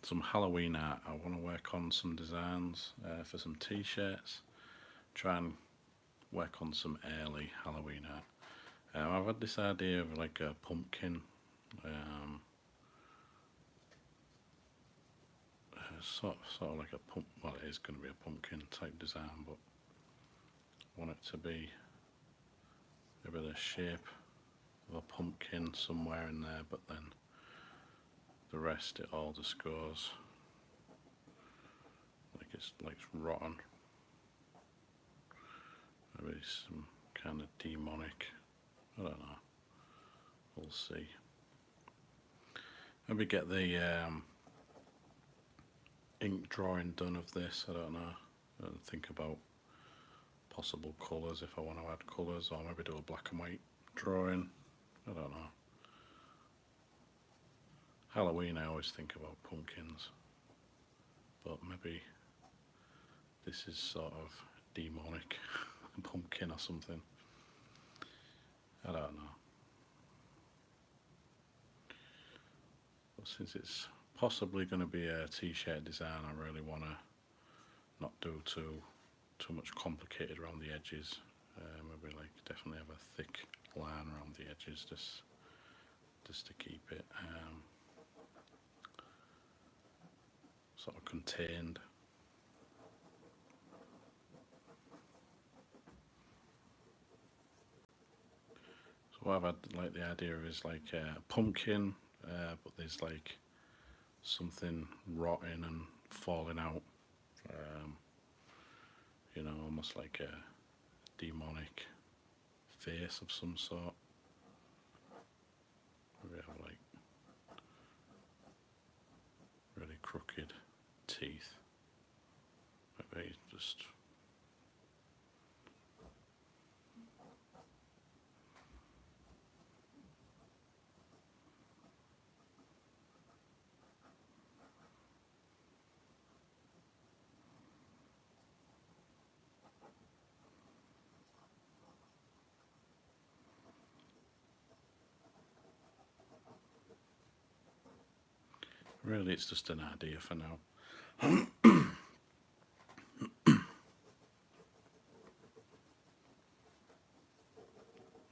some Halloween art. I want to work on some designs for some t-shirts. Try and work on some early Halloween art. I've had this idea of like a pumpkin, um, sort of like a pump. Well, it is going to be a pumpkin type design, but I want it to be maybe the shape of a pumpkin somewhere in there, but then the rest it all just goes like it's rotten. Maybe some kind of demonic. I don't know. We'll see. Maybe get the ink drawing done of this. I don't know. And think about possible colours if I want to add colours, or maybe do a black and white drawing. I don't know. Halloween, I always think about pumpkins, but maybe this is sort of demonic pumpkin or something. I don't know. But since it's possibly going to be a t-shirt design, I really want to not do too much complicated around the edges. Maybe like definitely have a thick line around the edges, just to keep it sort of contained. So what I've had like the idea of is like a pumpkin, but there's like something rotting and falling out. Um, almost like a demonic face of some sort. Maybe have like really crooked teeth. Maybe just really it's just an idea for now.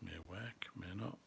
May work, may not.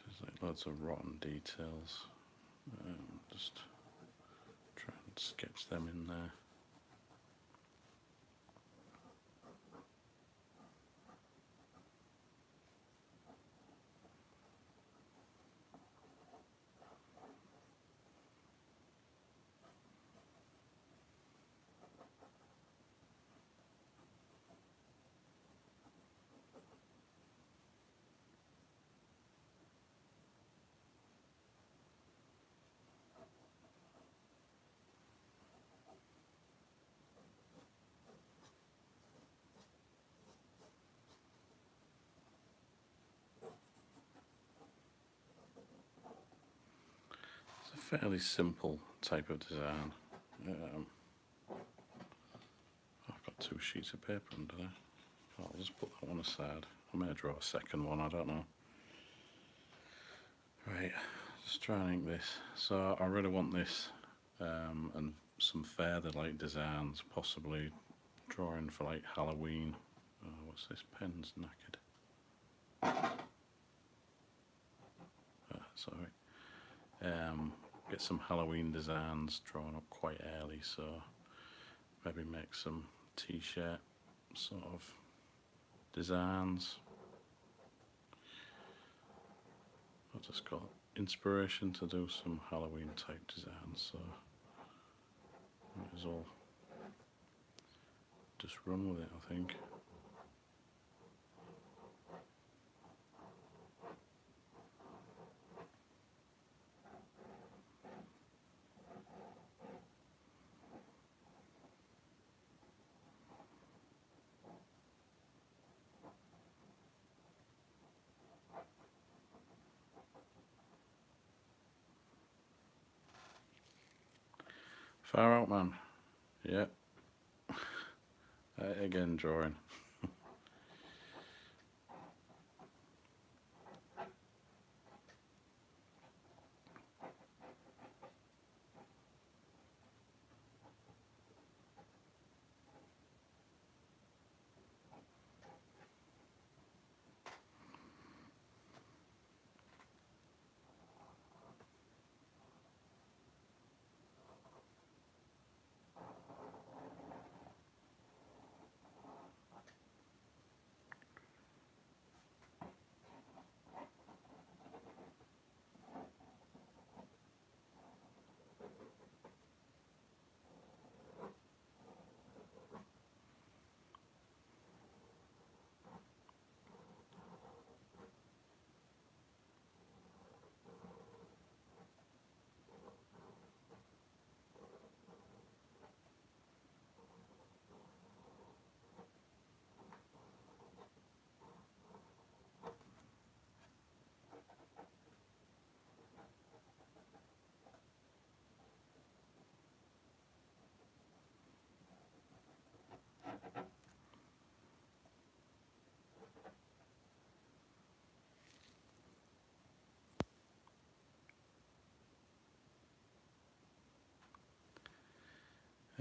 There's like loads of rotten details. Just try and sketch them in there. It's a fairly simple type of design. Um, I've got two sheets of paper under there. I'll just put that one aside. I may draw a second one, I don't know. Right, just try and ink this. So I really want this and some further like designs, possibly drawing for like Halloween. What's this? Pen's knackered. Sorry. Get some Halloween designs drawn up quite early, so maybe make some t-shirt sort of designs. I just got inspiration to do some Halloween type designs, so run with it, I think. Far out, man. Yeah. Again, drawing.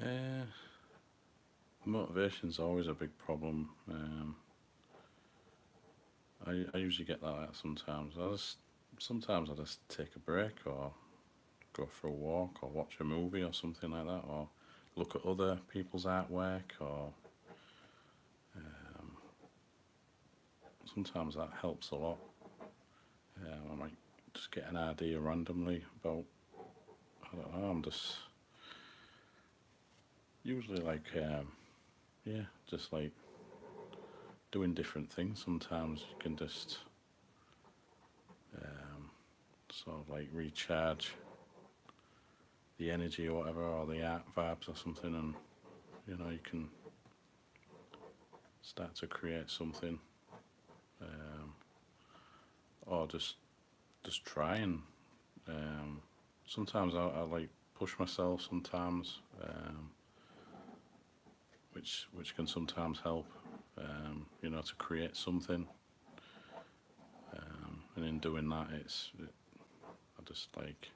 Uh, Motivation's always a big problem. I usually get that sometimes. Sometimes I just take a break or go for a walk or watch a movie or something like that, or look at other people's artwork, or um, sometimes that helps a lot. I might just get an idea randomly about, I don't know, I'm just usually like, yeah, just like doing different things. Sometimes you can just um, sort of like recharge the energy or whatever, or the art vibes or something, and you can start to create something, um, or just try and sometimes I like push myself sometimes, which can sometimes help, to create something, and in doing that, I just like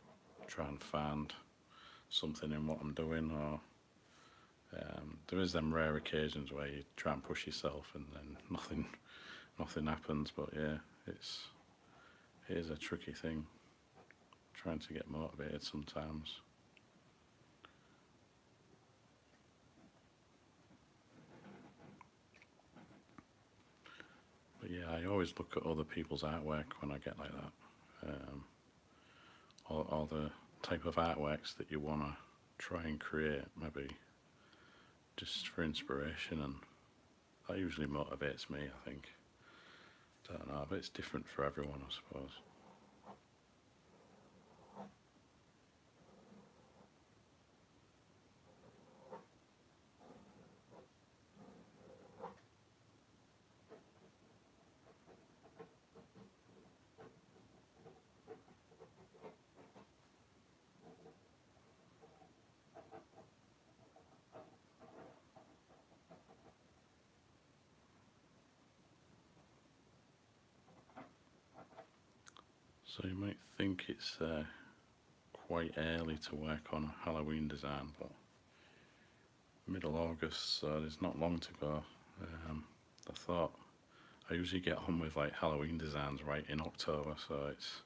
try and find something in what I'm doing, or there is them rare occasions where you try and push yourself and then nothing happens. But yeah, it is a tricky thing trying to get motivated sometimes. But yeah, I always look at other people's artwork when I get like that, or the type of artworks that you want to try and create, maybe just for inspiration, and that usually motivates me, I think. Don't know, but it's different for everyone, I suppose. So you might think it's quite early to work on a Halloween design, but middle August, so there's not long to go. I thought I usually get on with like Halloween designs right in October, so it's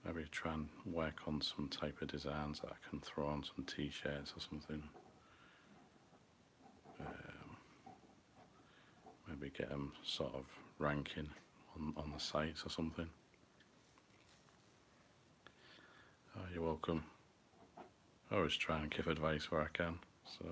maybe try and work on some type of designs that I can throw on some t-shirts or something. Um, Maybe get them sort of ranking on the sites or something. Oh, you're welcome. I always try and give advice where I can, so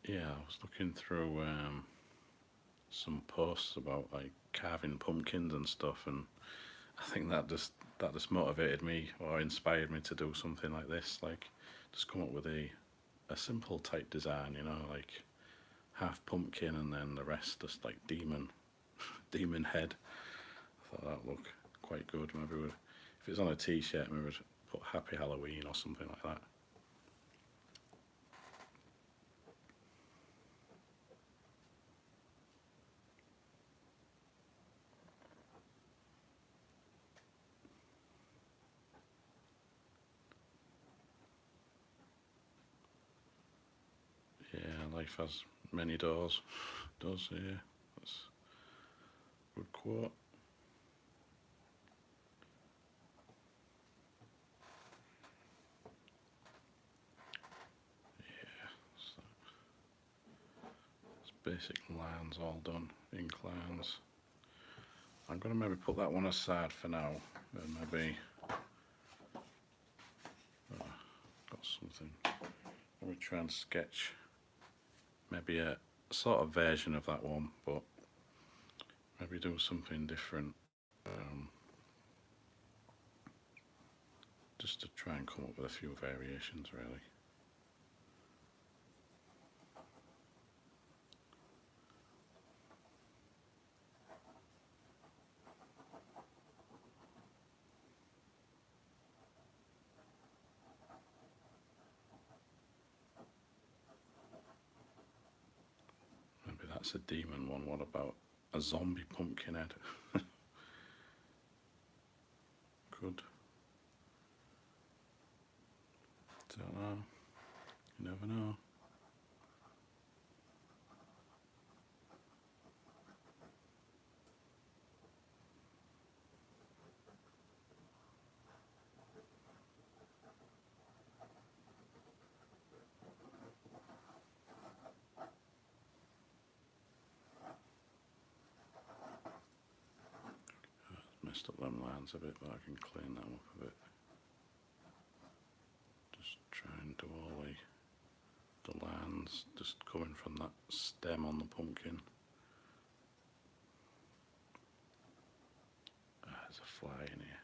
yeah, I was looking through some posts about like carving pumpkins and stuff, and I think that just motivated me or inspired me to do something like this. Like, just come up with a simple type design, like half pumpkin and then the rest just like demon head. I thought that'd look quite good. Maybe if it's on a t-shirt, maybe we'd put Happy Halloween or something like that. Yeah, life has many doors. Does, yeah. That's a good quote. Yeah, so it's basic lines all done. Inclines. I'm going to maybe put that one aside for now, and maybe got something. Let me try and sketch maybe a sort of version of that one, but maybe do something different, just to try and come up with a few variations, really. Maybe that's a demon one. What about a zombie pumpkin head? Good. Don't know. You never know. Messed up them lines a bit, but I can clean them up a bit. Just try and do all the lines just coming from that stem on the pumpkin. There's a fly in here.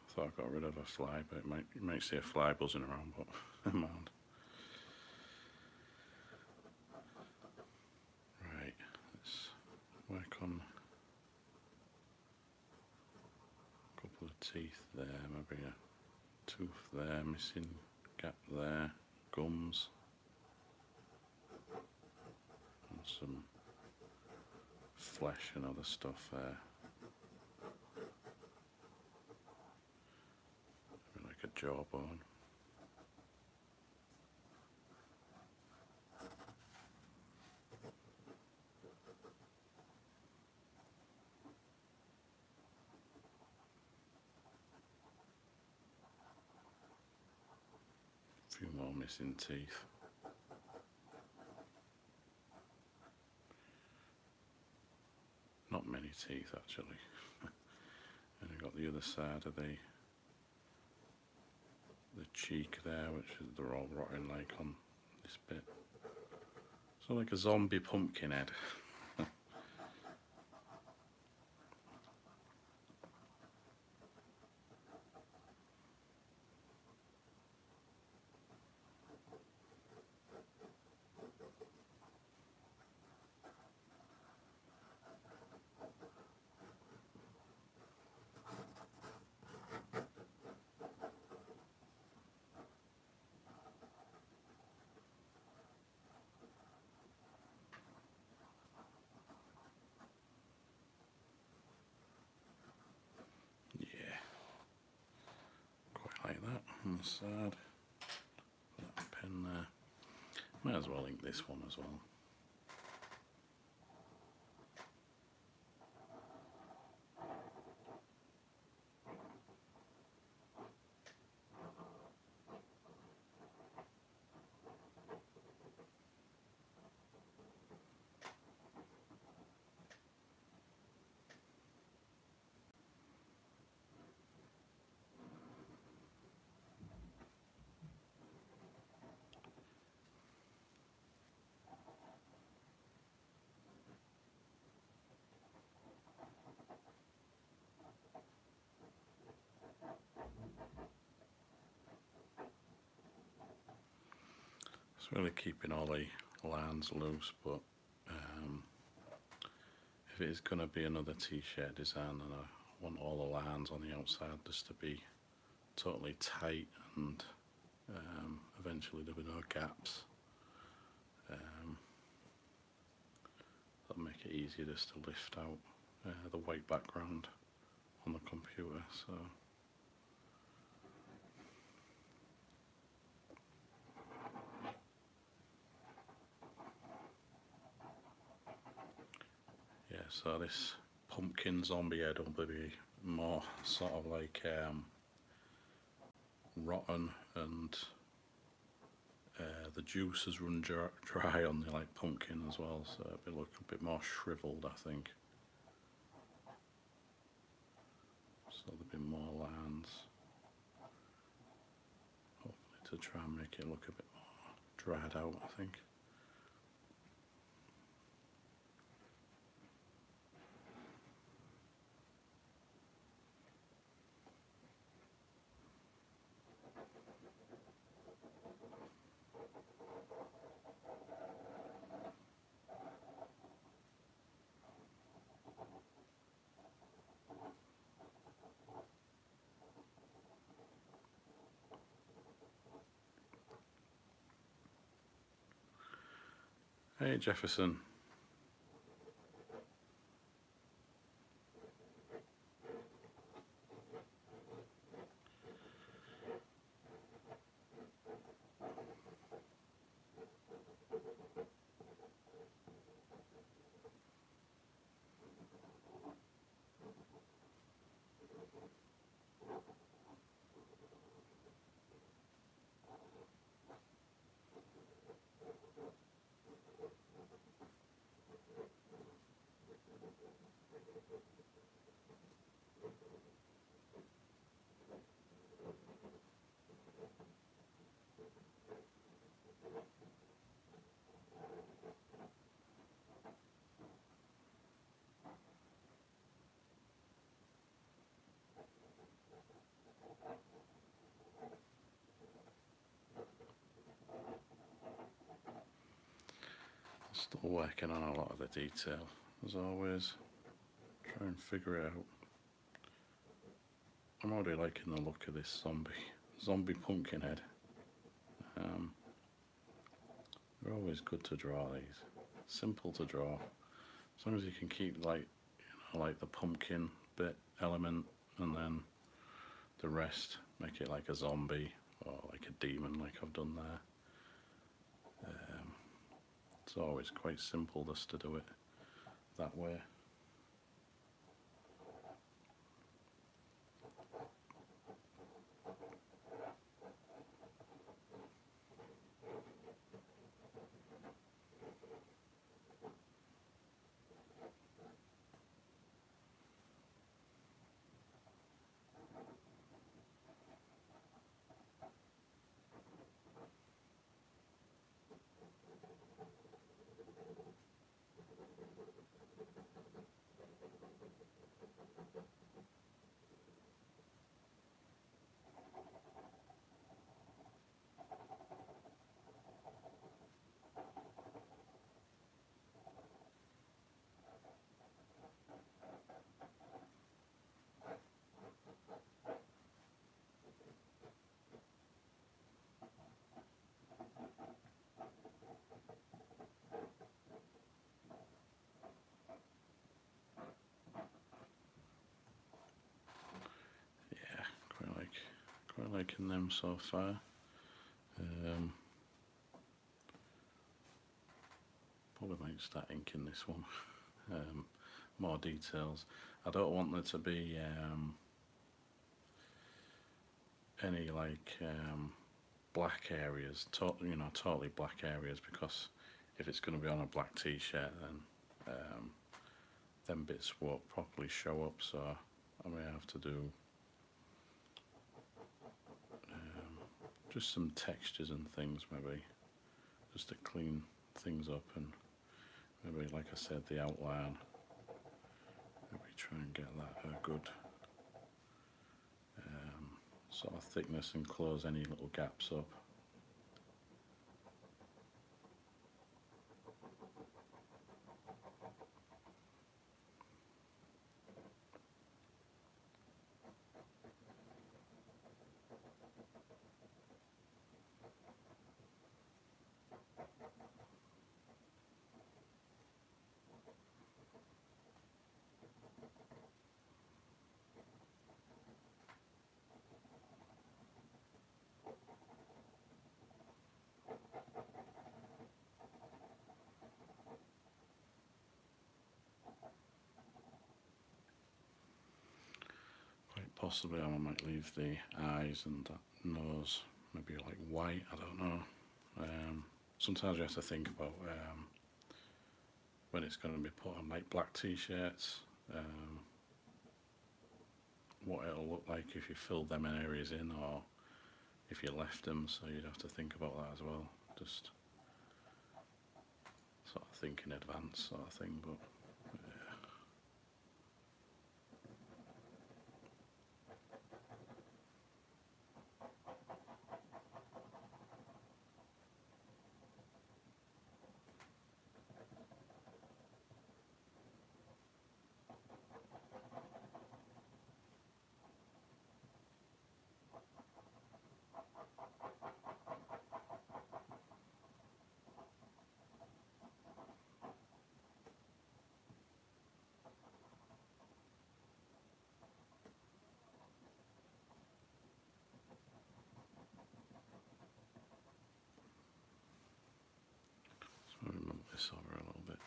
Thought I got rid of a fly, but you might see a fly buzzing around, but never mind. Right, let's work on a couple of teeth there, maybe a tooth there, missing gap there, gums, and some flesh and other stuff there. Maybe like a jawbone. A few more missing teeth. Not many teeth actually. And I got the other side of the cheek there, which is they're all rotting like on this bit. So like a zombie pumpkin head. Yeah, quite like that on the side. That pen there. Might as well ink this one as well. really keeping all the lines loose, but if it is going to be another t-shirt design, then I want all the lines on the outside just to be totally tight, and eventually there'll be no gaps. That'll make it easier just to lift out the white background on the computer. So yeah, so this pumpkin zombie head will be more sort of like rotten, and the juice has run dry on the like pumpkin as well, so it'll look a bit more shriveled, I think. So there'll be more lines, hopefully, to try and make it look a bit more dried out, I think. Hey Jefferson. Still working on a lot of the detail, as always. Try and figure it out. I'm already liking the look of this zombie pumpkin head. They're always good to draw, these. Simple to draw. As long as you can keep like the pumpkin bit element, and then the rest make it like a zombie or like a demon, like I've done there. It's always quite simple just to do it that way. Quite liking them so far. Probably might start inking this one. More details. I don't want there to be any like black areas, totally black areas, because if it's going to be on a black t-shirt, then them bits won't properly show up, so I may have to do just some textures and things, maybe, just to clean things up, and maybe, like I said, the outline, maybe try and get that a good sort of thickness and close any little gaps up. Quite possibly I might leave the eyes and that nose maybe like white, I don't know. Sometimes you have to think about when it's going to be put on like black t-shirts, what it'll look like if you filled them areas in or if you left them, so you'd have to think about that as well. Just sort of think in advance sort of thing, but yeah. So I'll move this over a little bit.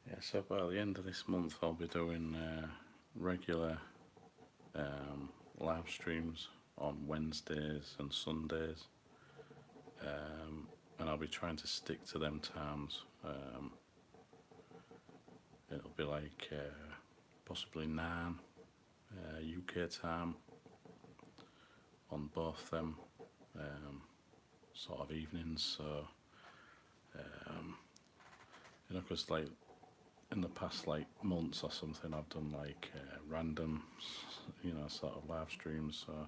Yeah, so by the end of this month I'll be doing regular live streams on Wednesdays and Sundays, and I'll be trying to stick to them times. It'll be like possibly 9 UK time on both them sort of evenings, so because like in the past like months or something I've done like random sort of live streams, so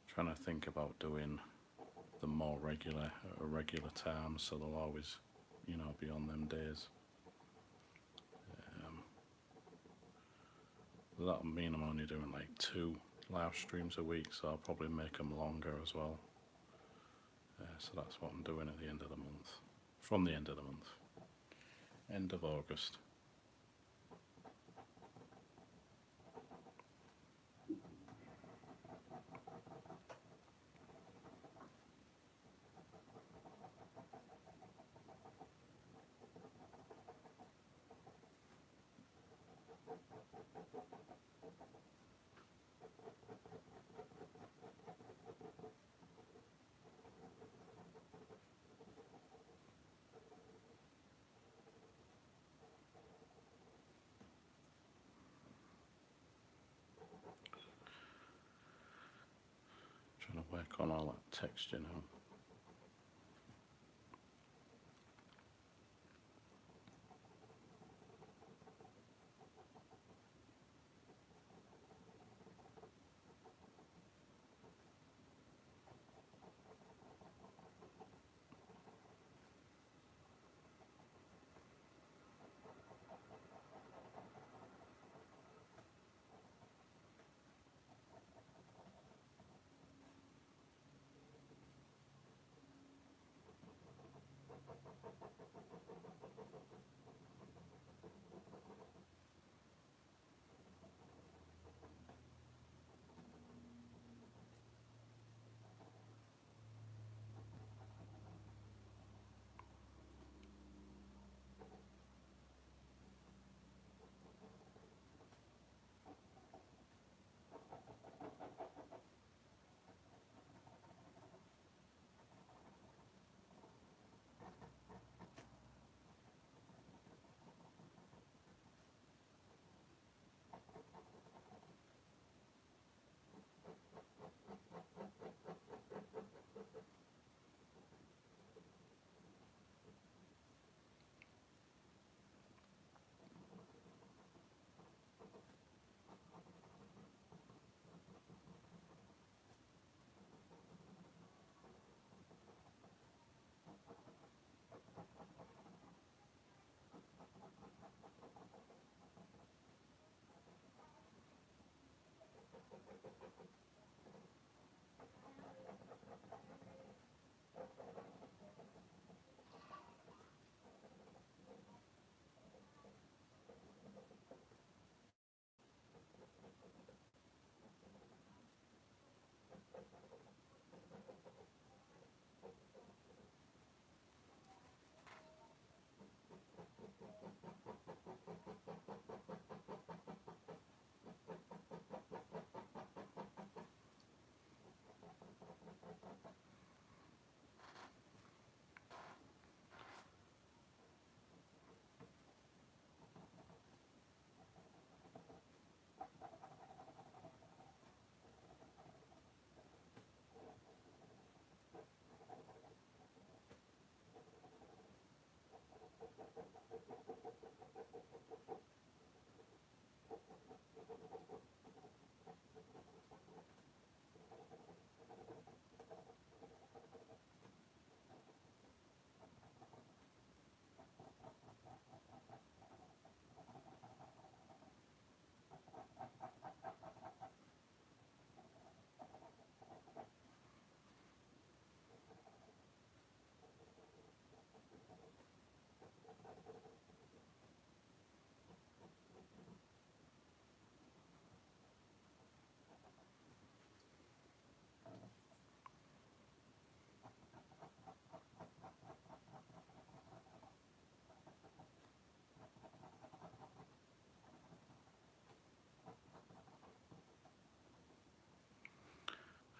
trying to think about doing them more regular at a regular time, so they'll always be on them days. That'll mean I'm only doing like 2 live streams a week, so I'll probably make them longer as well. So that's what I'm doing at the end of the month, from the end of the month, end of August. Trying to work on all that texture now.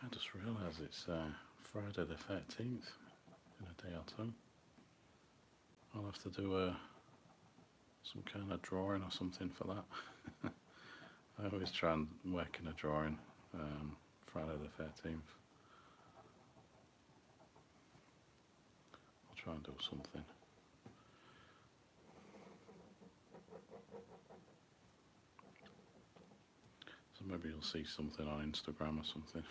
I just realised it's Friday the 13th in a day or two. I'll have to do some kind of drawing or something for that. I always try and work in a drawing Friday the 13th. I'll try and do something. So maybe you'll see something on Instagram or something.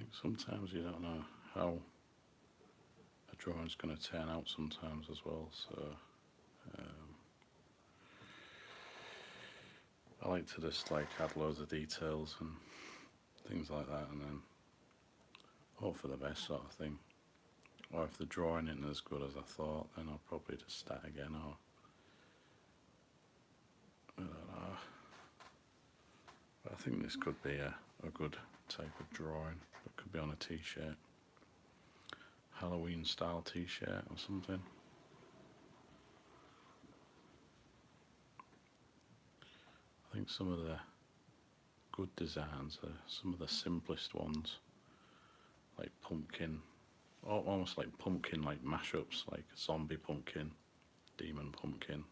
Like sometimes you don't know how a drawing's going to turn out sometimes as well. So um, I like to just like add loads of details and things like that, and then hope for the best sort of thing. Or if the drawing isn't as good as I thought, then I'll probably just start again. Or I don't know. But I think this could be a good type of drawing. It could be on a t-shirt, Halloween style t-shirt or something. I think some of the good designs are some of the simplest ones, like pumpkin, almost like pumpkin like mashups, like zombie pumpkin, demon pumpkin.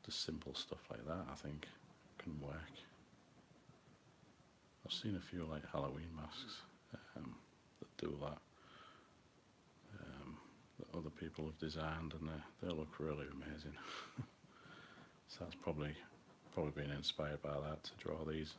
Just simple stuff like that I think can work. I've seen a few like Halloween masks that do that, that other people have designed, and they look really amazing. So that's probably been inspired by that to draw these.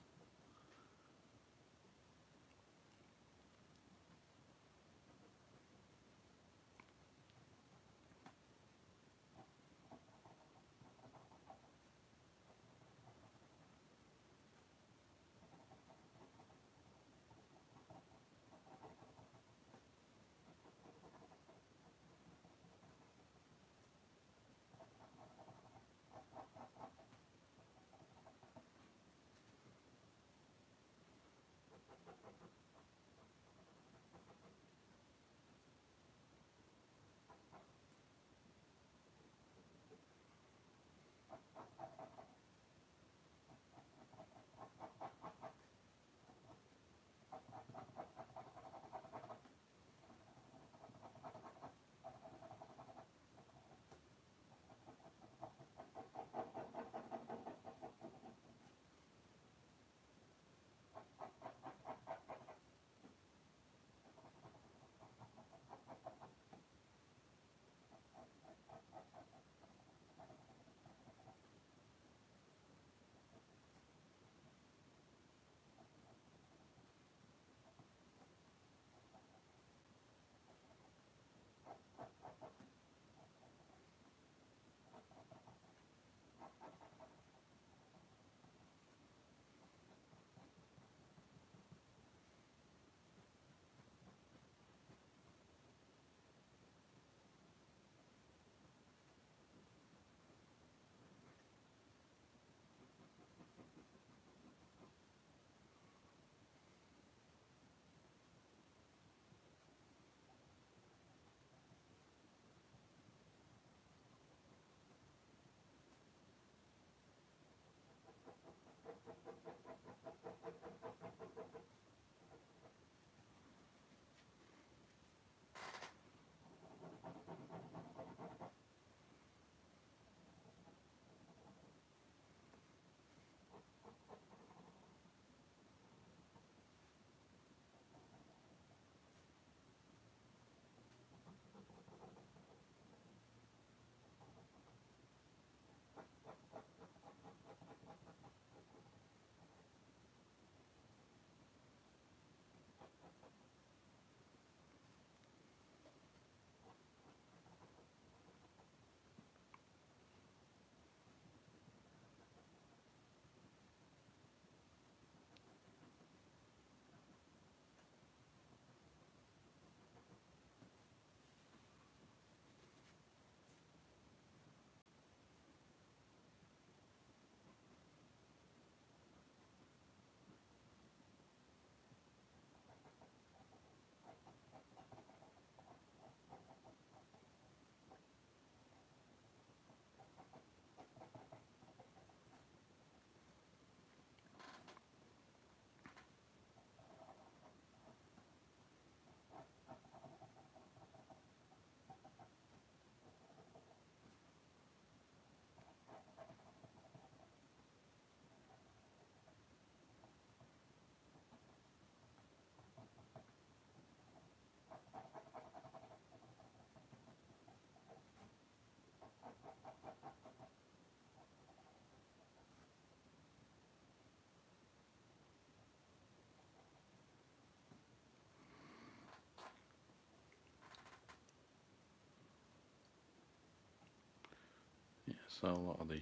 So a lot of the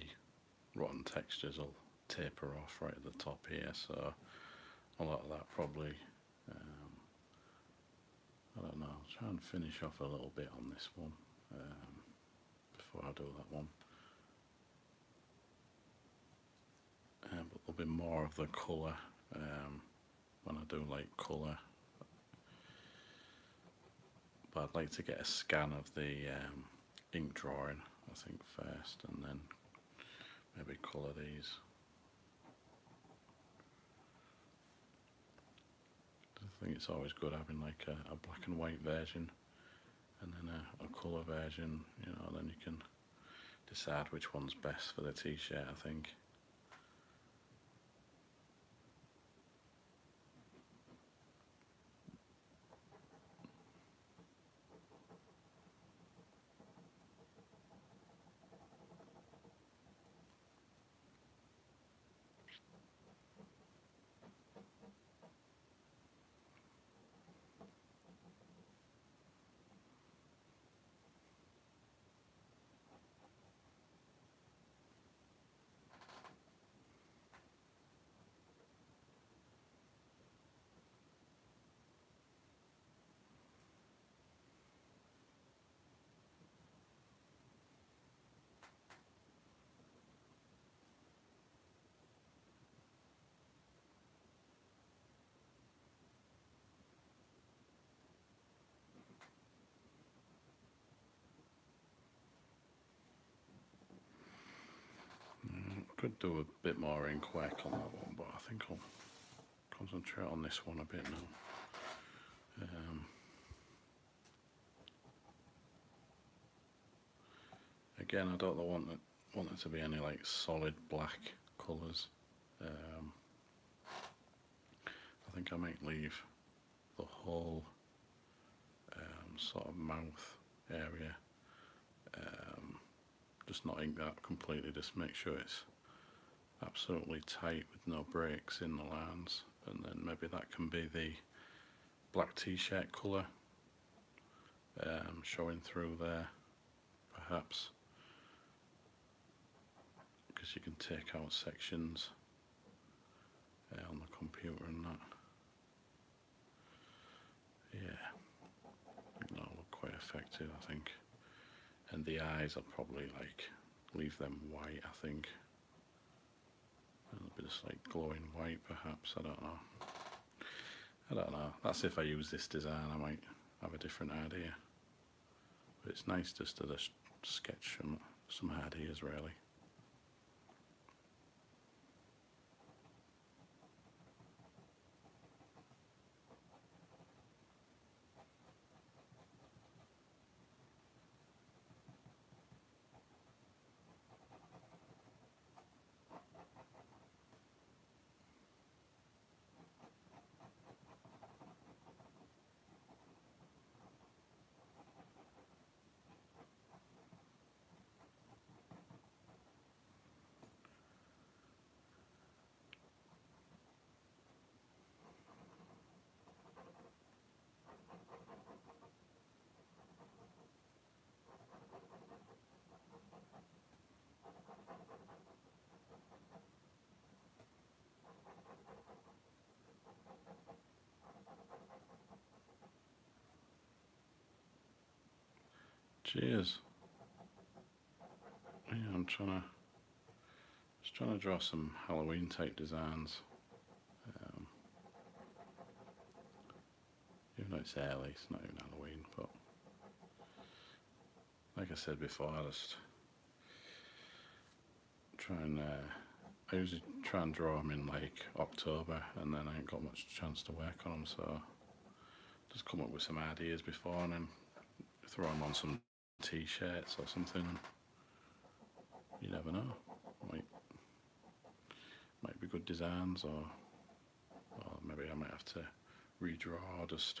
rotten textures will taper off right at the top here, so a lot of that probably, I don't know, I'll try and finish off a little bit on this one before I do that one. But there'll be more of the colour when I do like colour. But I'd like to get a scan of the ink drawing, I think, first, and then maybe colour these. I think it's always good having like a black and white version and then a colour version, you know, then you can decide which one's best for the t-shirt, I think. Could do a bit more ink work on that one, but I think I'll concentrate on this one a bit now. Again, I don't want it to be any like solid black colours. I think I might leave the whole sort of mouth area, just not ink that completely, just make sure it's absolutely tight with no breaks in the lines, and then maybe that can be the black t-shirt colour showing through there, perhaps, because you can take out sections on the computer and that. Yeah, that'll look quite effective, I think. And the eyes, I'll probably like leave them white, I think. A little bit of like glowing white, perhaps. I don't know. That's if I use this design. I might have a different idea. But it's nice just to just sketch some ideas, really. Cheers. Yeah, I'm trying to draw some Halloween type designs. Even though it's early, it's not even Halloween, but like I said before, I just try and I usually try and draw them in like October, and then I ain't got much chance to work on them, so just come up with some ideas before and then throw them on some t-shirts or something. You never know, might be good designs, or maybe I might have to redraw, or just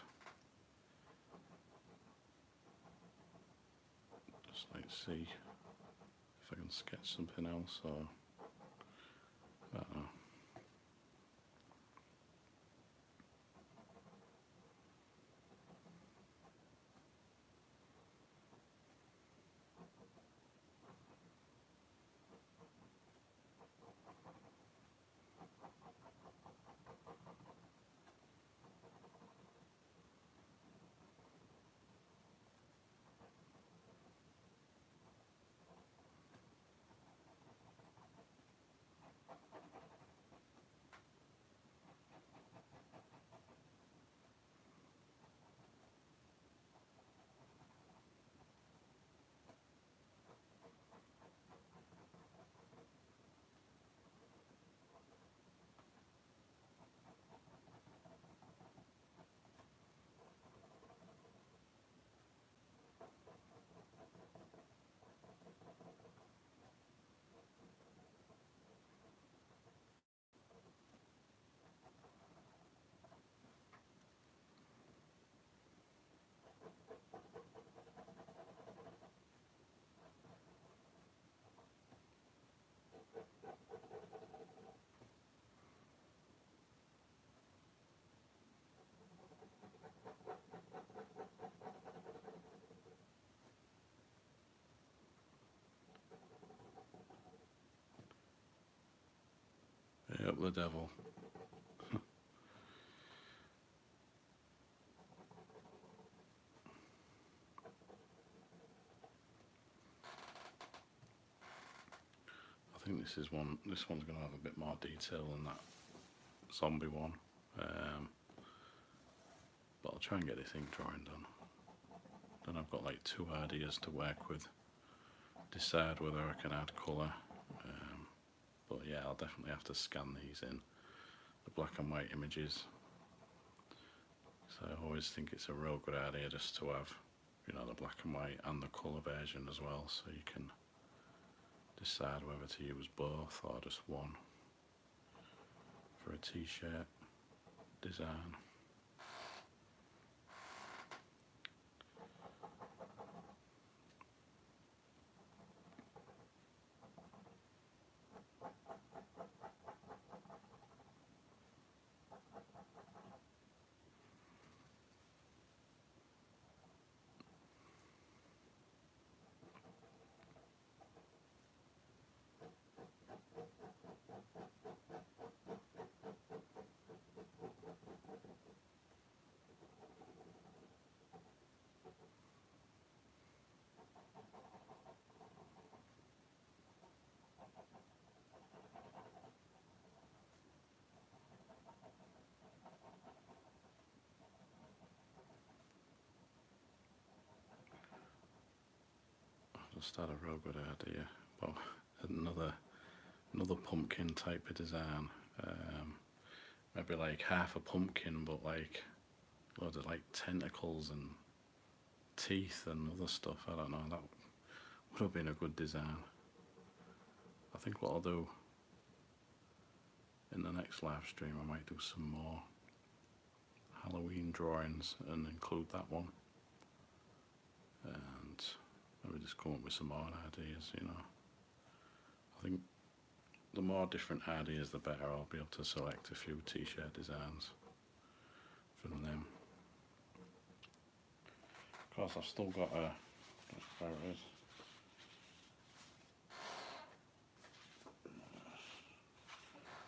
like see if I can sketch something else, or I don't know. Look, the devil. I think this is one. This one's going to have a bit more detail than that zombie one. But I'll try and get this ink drawing done. Then I've got like 2 ideas to work with. Decide whether I can add colour. But yeah, I'll definitely have to scan these in, the black and white images. So I always think it's a real good idea just to have, you know, the black and white and the colour version as well, so you can decide whether to use both or just one for a t-shirt design. Just had a real good idea about another pumpkin type of design. Maybe like half a pumpkin, but like loads of like tentacles and teeth and other stuff. I don't know. That would have been a good design. I think what I'll do in the next live stream, I might do some more Halloween drawings and include that one. And maybe just come up with some more ideas, you know. I think the more different ideas, the better. I'll be able to select a few t-shirt designs from them. Of course, I've still got a, there it is.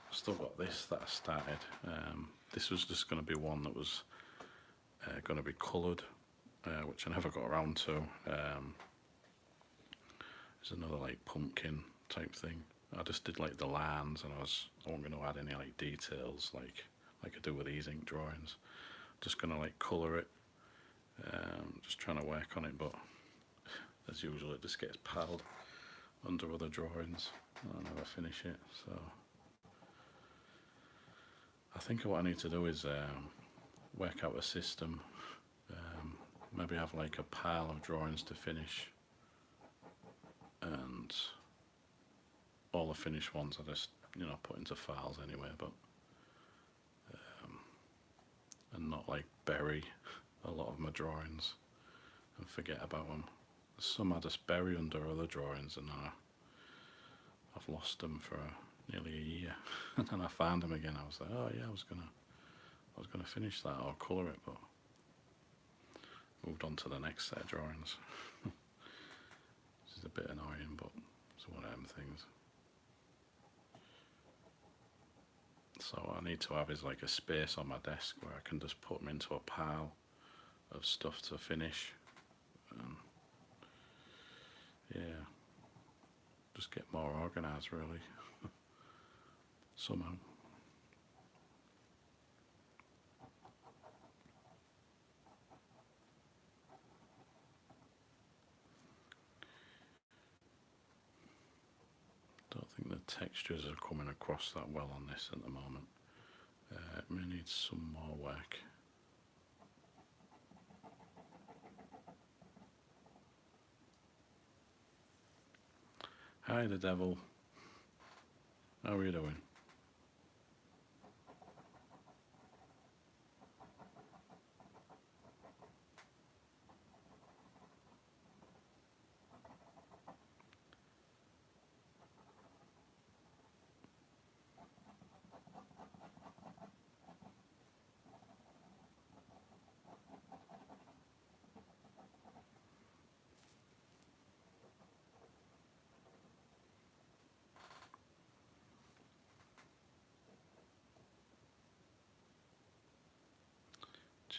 I've still got this that I started. This was just going to be one that was going to be coloured, which I never got around to. There's another like pumpkin type thing. I just did like the lines, and I wasn't going to add any like details like I do with these ink drawings. Just going to like colour it. Just trying to work on it, but as usual it just gets piled under other drawings and I never finish it. So I think what I need to do is work out a system. Maybe have like a pile of drawings to finish, and all the finished ones I just, you know, put into files anyway, but and not like bury a lot of my drawings and forget about them. Some I just bury under other drawings, and I've lost them for nearly a year. And then I found them again. I was like, oh yeah, I was gonna finish that or colour it, but moved on to the next set of drawings. Which is a bit annoying, but it's one of them things. So I need to have is like a space on my desk where I can just put them into a pile of stuff to finish. Yeah, just get more organised really, somehow. Don't think the textures are coming across that well on this at the moment. It may need some more work. Hi, the devil. How are you doing?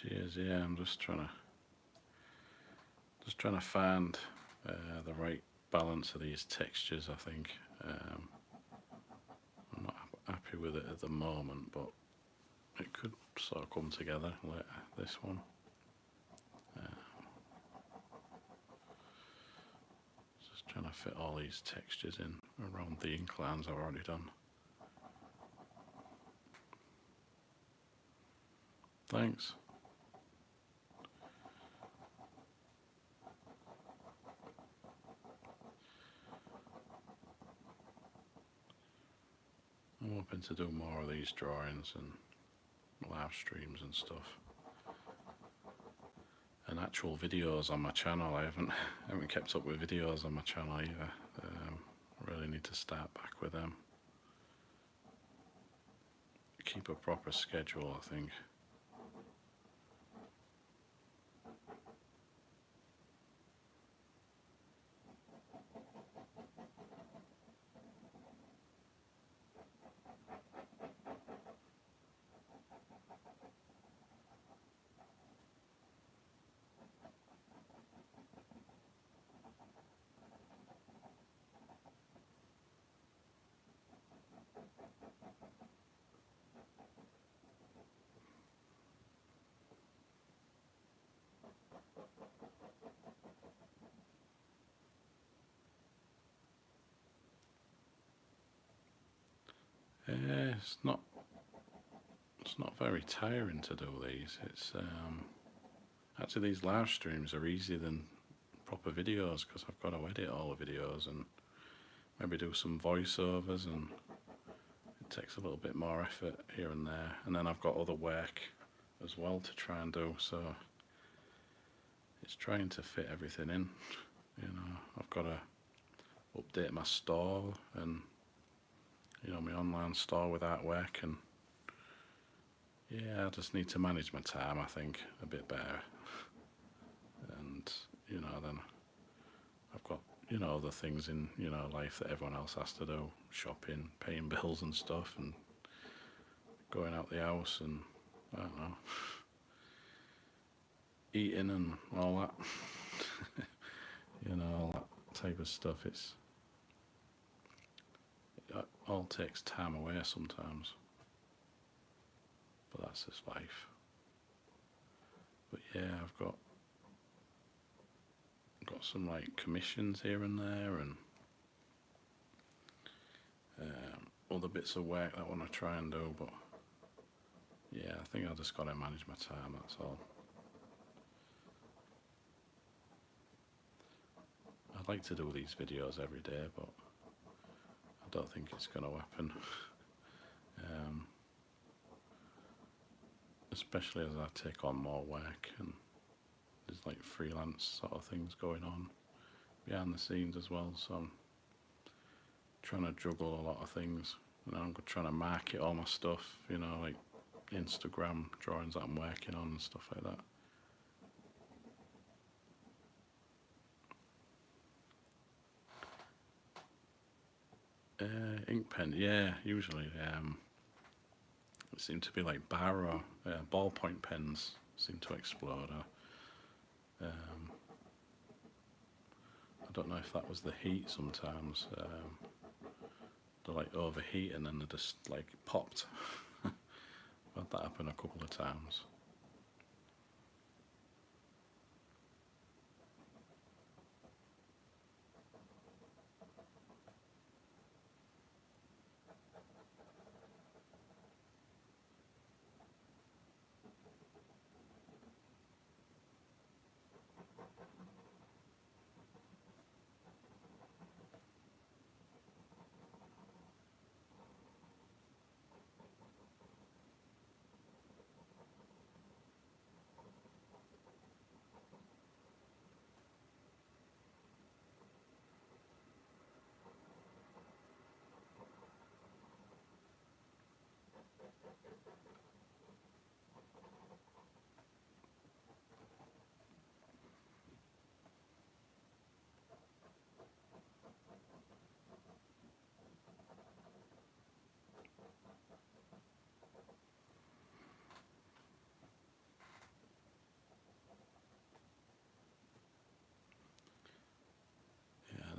Cheers, yeah, I'm just trying to find the right balance of these textures, I think. I'm not happy with it at the moment, but it could sort of come together later, this one. Just trying to fit all these textures in around the ink lines I've already done. Thanks. I'm hoping to do more of these drawings and live streams and stuff. And actual videos on my channel. I haven't kept up with videos on my channel either. I really need to start back with them. Keep a proper schedule, I think. It's not very tiring to do these. It's actually, these live streams are easier than proper videos because I've got to edit all the videos and maybe do some voiceovers, and it takes a little bit more effort here and there. And then I've got other work as well to try and do, so it's trying to fit everything in. I've got to update my store and my online store with artwork, and yeah, I just need to manage my time, I think, a bit better. And then I've got other things in life that everyone else has to do: shopping, paying bills and stuff, and going out the house, and I don't know, eating and all that. All that type of stuff. It all takes time away sometimes, but that's just life. But yeah, I've got some like commissions here and there, and other bits of work that I want to try and do, but yeah, I think I just got to manage my time, that's all. I'd like to do these videos every day, but I don't think it's going to happen. Especially as I take on more work, and there's like freelance sort of things going on behind the scenes as well, so I'm trying to juggle a lot of things. I'm trying to market all my stuff, like Instagram drawings that I'm working on and stuff like that. Ink pen, yeah, usually. It seemed to be like Barrow, ballpoint pens seem to explode. I don't know if that was the heat sometimes. They're like overheat and then they just like popped. I've had that happen a couple of times.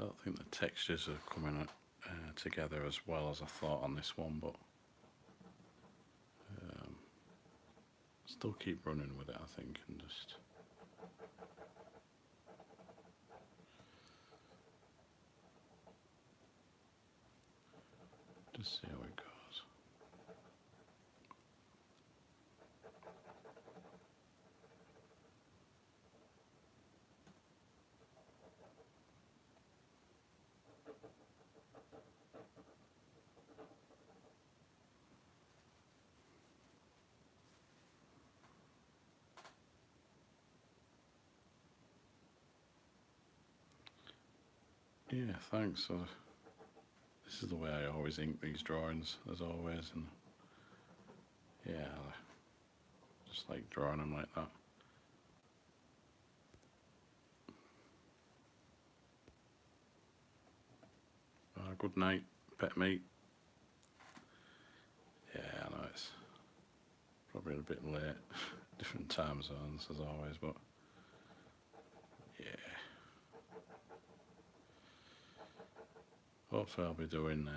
don't think the textures are coming together as well as I thought on this one, but still keep running with it, I think, and just see how it goes. Yeah, thanks. This is the way I always ink these drawings, as always, and yeah, I just like drawing them like that. Good night, pet meat. Yeah, I know it's probably a bit late, different time zones as always, but yeah. Hopefully I'll be doing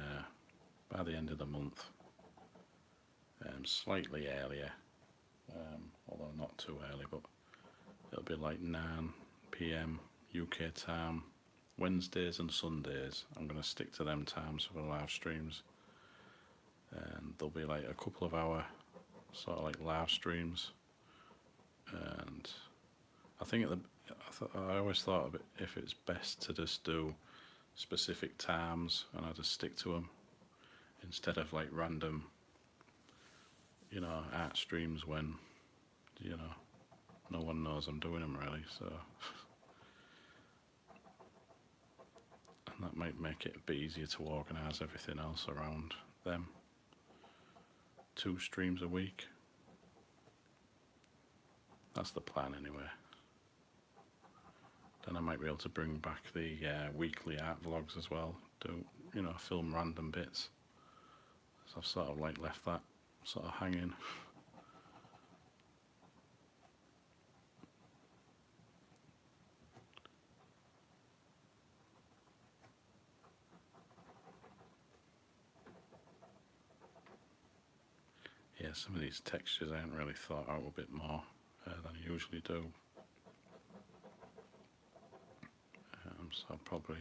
by the end of the month, slightly earlier, although not too early, but it'll be like 9 p.m. UK time, Wednesdays and Sundays. I'm going to stick to them times for the live streams, and there'll be like a couple of hour sort of like live streams, and I think I always thought of it, if it's best to just do specific times and I just stick to them instead of like random, art streams when, no one knows I'm doing them really, so and that might make it a bit easier to organise everything else around them. 2 streams a week. That's the plan anyway. Then I might be able to bring back the weekly art vlogs as well. Do, film random bits. So I've sort of like left that sort of hanging. Yeah, some of these textures I haven't really thought out a bit more than I usually do. So I'll probably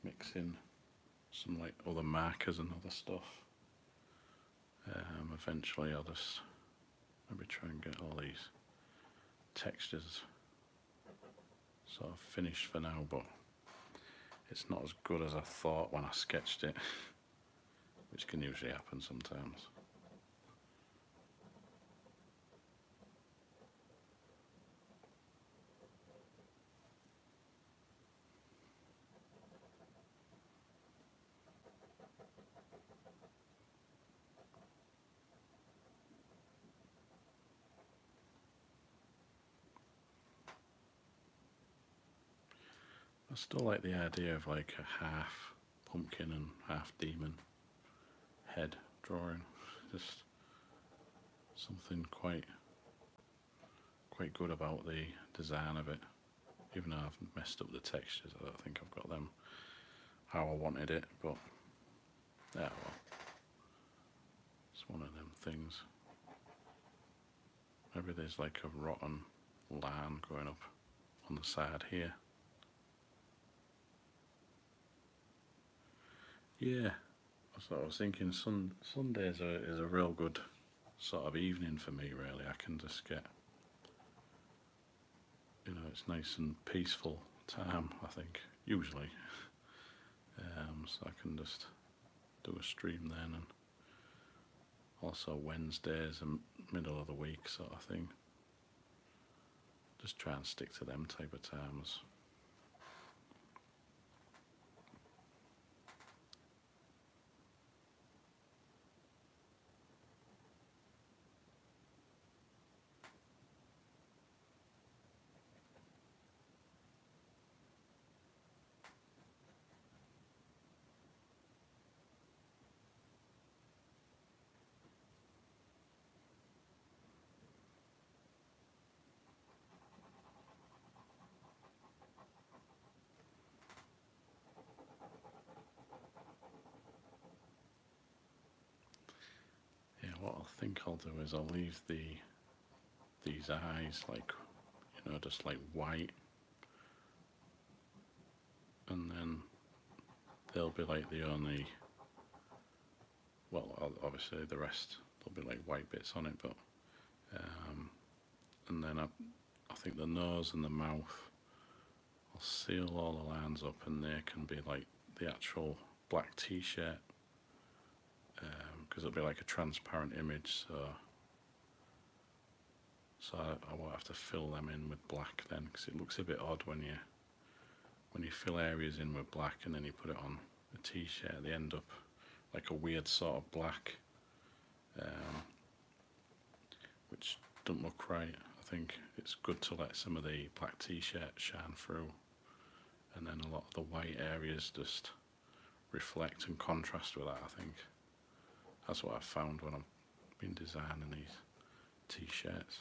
mix in some like other markers and other stuff. Eventually I'll just maybe try and get all these textures sort of finished for now, but it's not as good as I thought when I sketched it, which can usually happen sometimes. I still like the idea of like a half pumpkin and half demon head drawing. Just something quite good about the design of it. Even though I've messed up the textures, I don't think I've got them how I wanted it, but yeah, well, it's one of them things. Maybe there's like a rotten line going up on the side here. Yeah, that's what I was thinking. Sundays is a real good sort of evening for me, really. I can just get, it's nice and peaceful time, I think, usually. So I can just do a stream then, and also Wednesdays and middle of the week sort of thing. Just try and stick to them type of times. think I'll do is I'll leave these eyes like, just like white, and then they'll be like the only, well, obviously the rest there'll be like white bits on it, but and then I think the nose and the mouth, I'll seal all the lines up, and they can be like the actual black t-shirt, because it'll be like a transparent image, so I won't have to fill them in with black then, because it looks a bit odd when you fill areas in with black and then you put it on a t-shirt. They end up like a weird sort of black, which don't look right. I think it's good to let some of the black t-shirt shine through, and then a lot of the white areas just reflect and contrast with that. I think that's what I've found when I've been designing these t-shirts.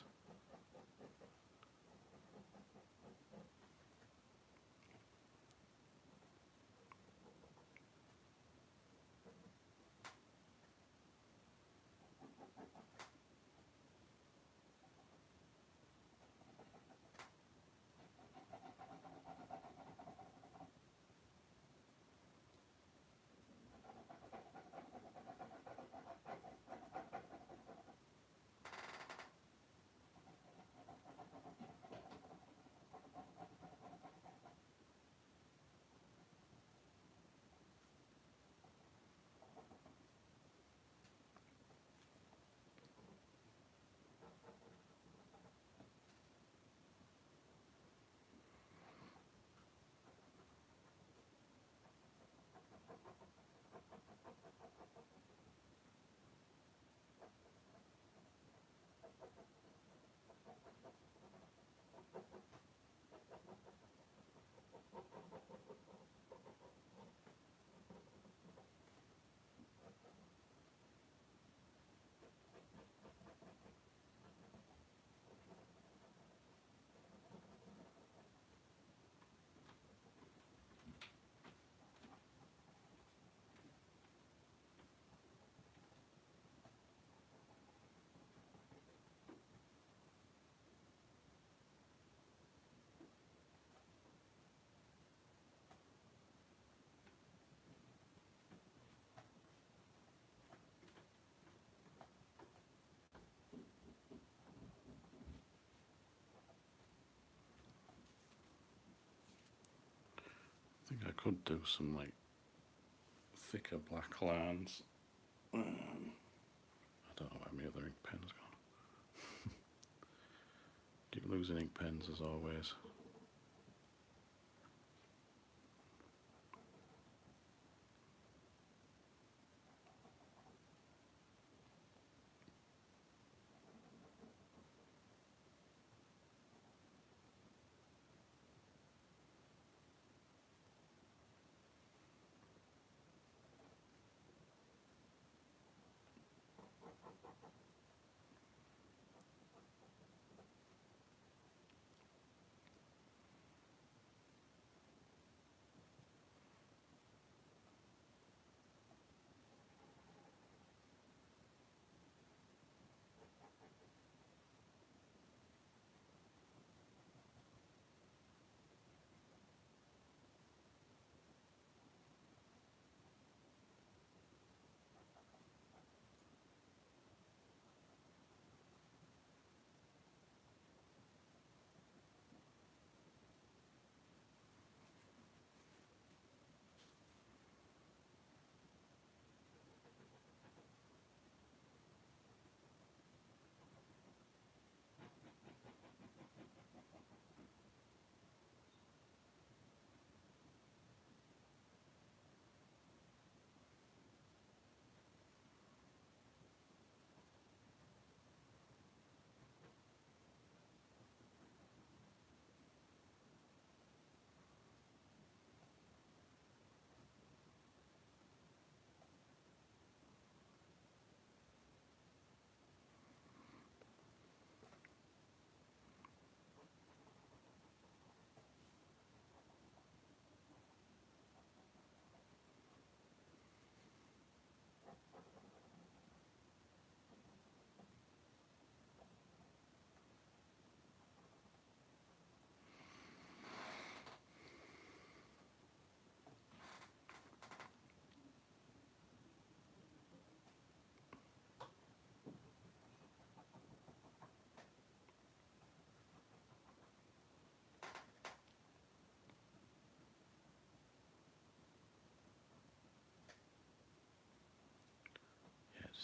I think I could do some like thicker black lines. I don't know where my other ink pen's gone. Keep losing ink pens as always.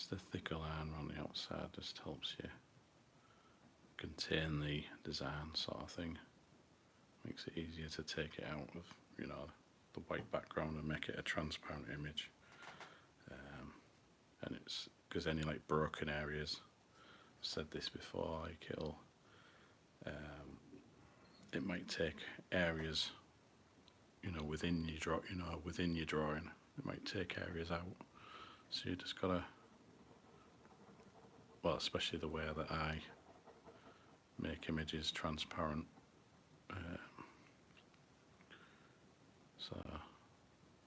Just a thicker line around the outside just helps you contain the design, sort of thing. Makes it easier to take it out of, you know, the white background and make it a transparent image. And it's because any like broken areas, I've said this before, like it might take areas, you know, within your drawing, it might take areas out. So you just gotta, well, especially the way that I make images transparent. So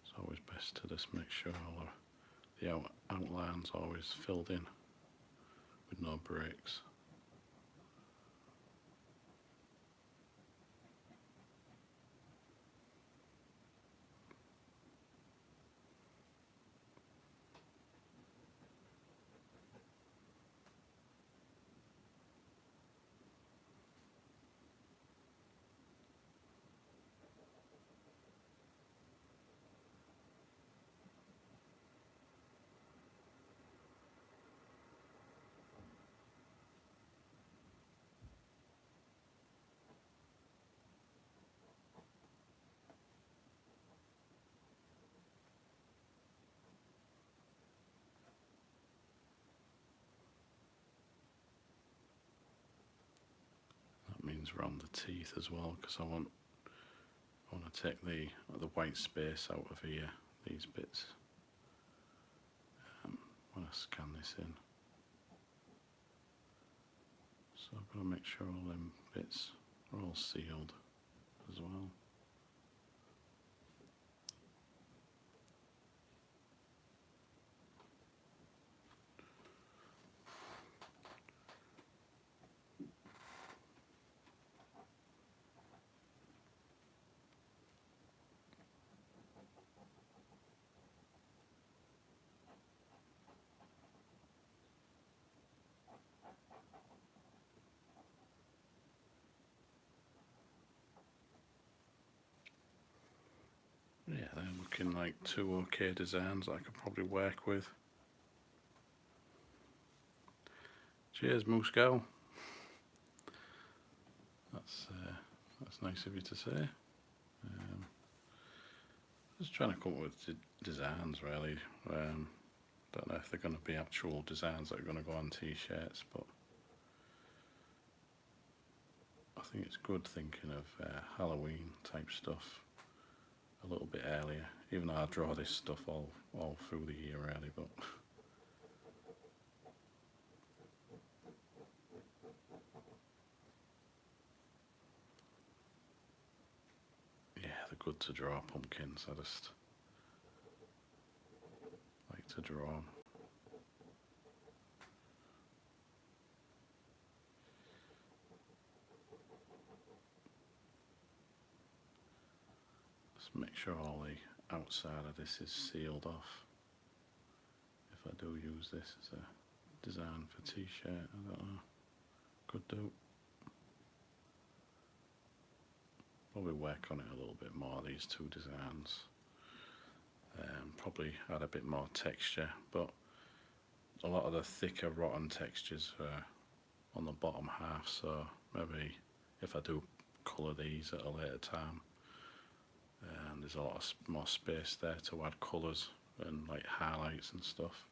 it's always best to just make sure all the outline's always filled in with no breaks. That means around the teeth as well, because I want to take the white space out of here, these bits, when I scan this in. So I've got to make sure all them bits are all sealed as well. Yeah, they're looking like two okay designs that I could probably work with. Cheers, Moose Girl. That's nice of you to say. Just trying to come up with designs, really. Don't know if they're going to be actual designs that are going to go on t-shirts, but I think it's good thinking of Halloween type stuff a little bit earlier, even though I draw this stuff all through the year, really, but yeah, they're good to draw pumpkins. I just like to draw them. Just make sure all the outside of this is sealed off. If I do use this as a design for t-shirt, I don't know, could do. Probably work on it a little bit more, these two designs. Probably add a bit more texture, but a lot of the thicker rotten textures are on the bottom half, so maybe if I do colour these at a later time, there's a lot more space there to add colours and like highlights and stuff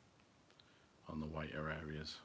on the whiter areas.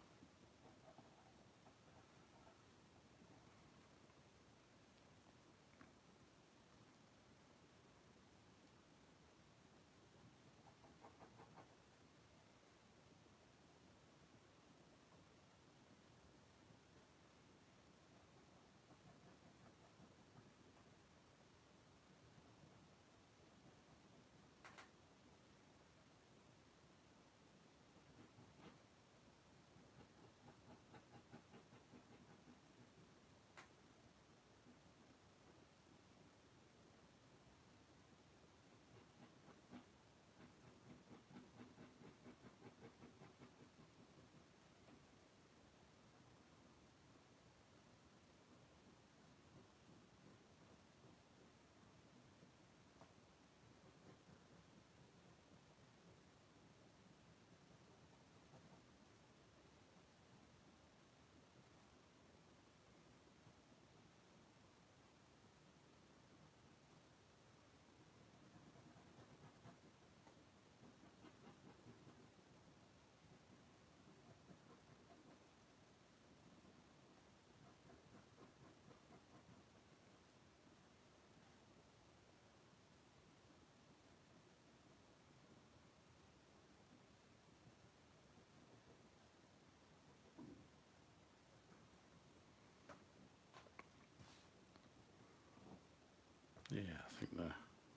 think they're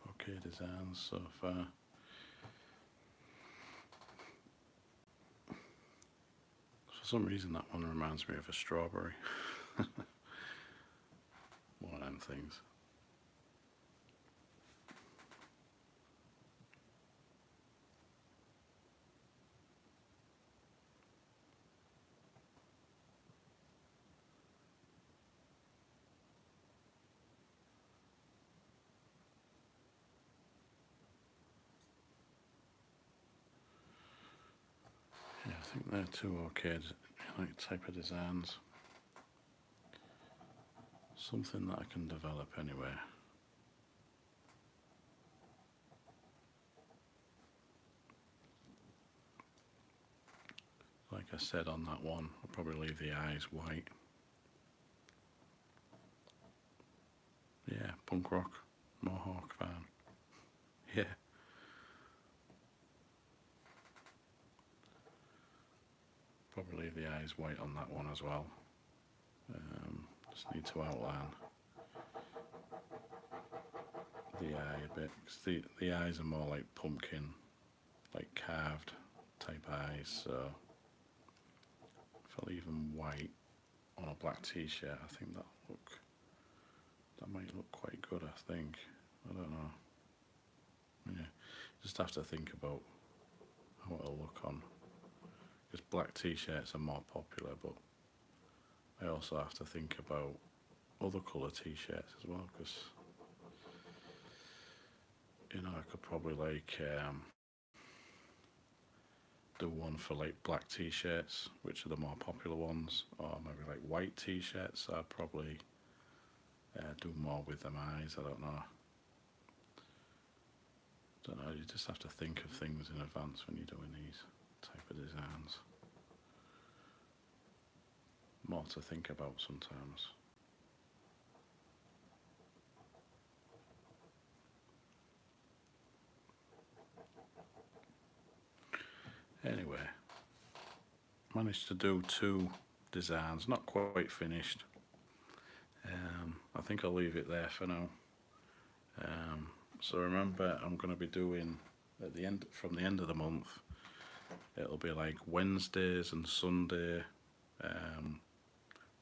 okay designs so far. For some reason that one reminds me of a strawberry. One of them things. Yeah, I think they're two okay like type of designs. Something that I can develop anyway. Like I said on that one, I'll probably leave the eyes white. Yeah, punk rock, Mohawk fan. Yeah. Probably leave the eyes white on that one as well. Just need to outline the eye a bit, because the eyes are more like pumpkin, like carved type eyes, so if I leave them white on a black t-shirt, I think that might look quite good, I think. I don't know. Yeah, just have to think about how it'll look on, because black t-shirts are more popular, but I also have to think about other colour t-shirts as well, because you know, I could probably like do one for like black t-shirts, which are the more popular ones, or maybe like white t-shirts. I'd probably do more with them eyes. I don't know. You just have to think of things in advance when you're doing these type of designs. More to think about sometimes. Anyway, managed to do 2 designs, not quite finished. I think I'll leave it there for now. So remember, I'm going to be doing at the end, from the end of the month, it'll be like Wednesdays and Sunday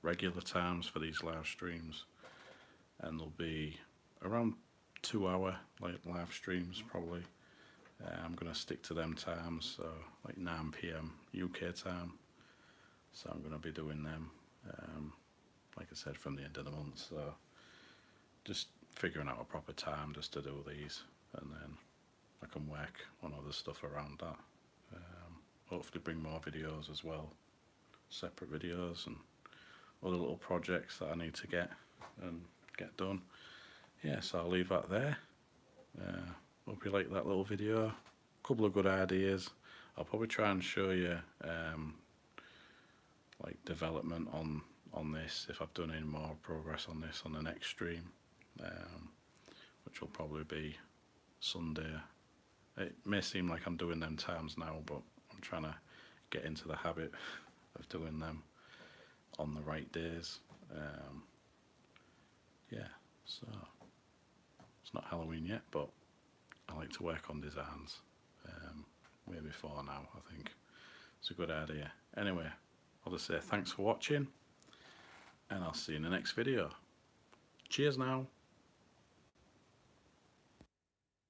regular times for these live streams, and there'll be around 2-hour like live streams probably. I'm going to stick to them times, so like 9 p.m. UK time, so I'm going to be doing them like I said, from the end of the month, so just figuring out a proper time just to do these, and then I can work on other stuff around that. Hopefully bring more videos as well, separate videos and other little projects that I need to get done. Yeah, so I'll leave that there. Hope you like that little video. A couple of good ideas. I'll probably try and show you like development on this, if I've done any more progress on this on the next stream, which will probably be Sunday. It may seem like I'm doing them times now, but I'm trying to get into the habit of doing them on the right days. Yeah, so it's not Halloween yet, but I like to work on designs way before now. I think it's a good idea. Anyway, I'll just say thanks for watching, and I'll see you in the next video. Cheers now.